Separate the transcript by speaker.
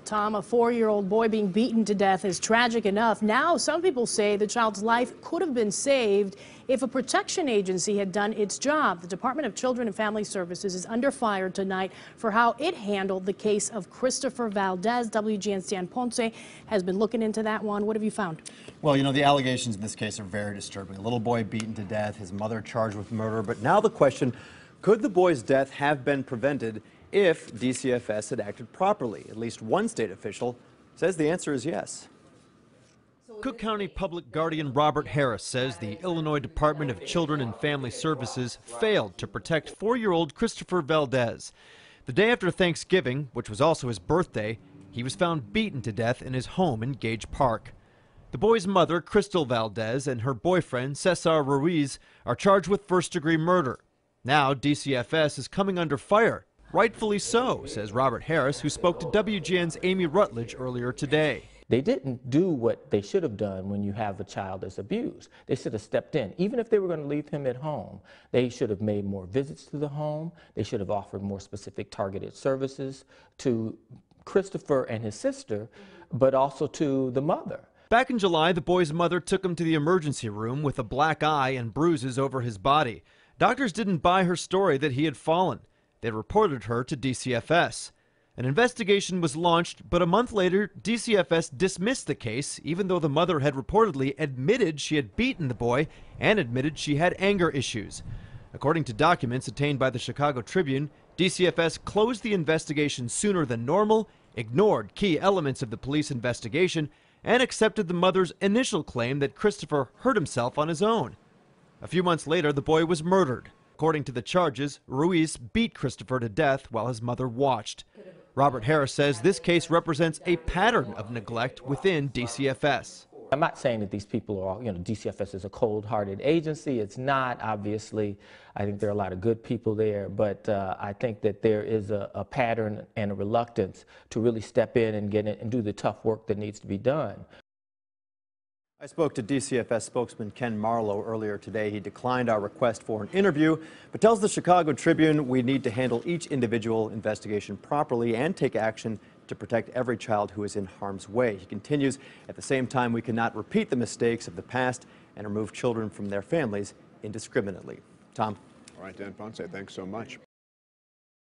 Speaker 1: Tom, a 4-year-old boy being beaten to death is tragic enough. Now, some people say the child's life could have been saved if a protection agency had done its job. The Department of Children and Family Services is under fire tonight for how it handled the case of Christopher Valdez. WGN's Dan Ponce has been looking into that one. What have you found?
Speaker 2: Well, you know, the allegations in this case are very disturbing. A little boy beaten to death, his mother charged with murder. But now the question, could the boy's death have been prevented if DCFS had acted properly? At least one state official says the answer is yes.
Speaker 3: Cook County Public Guardian Robert Harris says the Illinois Department of Children and Family Services failed to protect 4-year-old Christopher Valdez. The day after Thanksgiving, which was also his birthday, he was found beaten to death in his home in Gage Park. The boy's mother, Crystal Valdez, and her boyfriend, Cesar Ruiz, are charged with first-degree murder. Now DCFS is coming under fire. Rightfully so, says Robert Harris, who spoke to WGN's Amy Rutledge earlier today.
Speaker 4: They didn't do what they should have done when you have a child that's abused. They should have stepped in. Even if they were going to leave him at home, they should have made more visits to the home. They should have offered more specific targeted services to Christopher and his sister, but also to the mother.
Speaker 3: Back in July, the boy's mother took him to the emergency room with a black eye and bruises over his body. Doctors didn't buy her story that he had fallen. They reported her to DCFS. An investigation was launched, but a month later, DCFS dismissed the case, even though the mother had reportedly admitted she had beaten the boy and admitted she had anger issues. According to documents obtained by the Chicago Tribune, DCFS closed the investigation sooner than normal, ignored key elements of the police investigation, and accepted the mother's initial claim that Christopher hurt himself on his own. A few months later, the boy was murdered. According to the charges, Ruiz beat Christopher to death while his mother watched. Robert Harris says this case represents a pattern of neglect within DCFS.
Speaker 4: I'm not saying that these people are all, DCFS is a cold-hearted agency. It's not, obviously. I think there are a lot of good people there, but I think that there is a pattern and a reluctance to really step in and get in and do the tough work that needs to be done.
Speaker 2: I spoke to DCFS spokesman Ken Marlowe earlier today. He declined our request for an interview, but tells the Chicago Tribune we need to handle each individual investigation properly and take action to protect every child who is in harm's way. He continues, at the same time, we cannot repeat the mistakes of the past and remove children from their families indiscriminately. Tom.
Speaker 5: All right, Dan Ponce, thanks so much.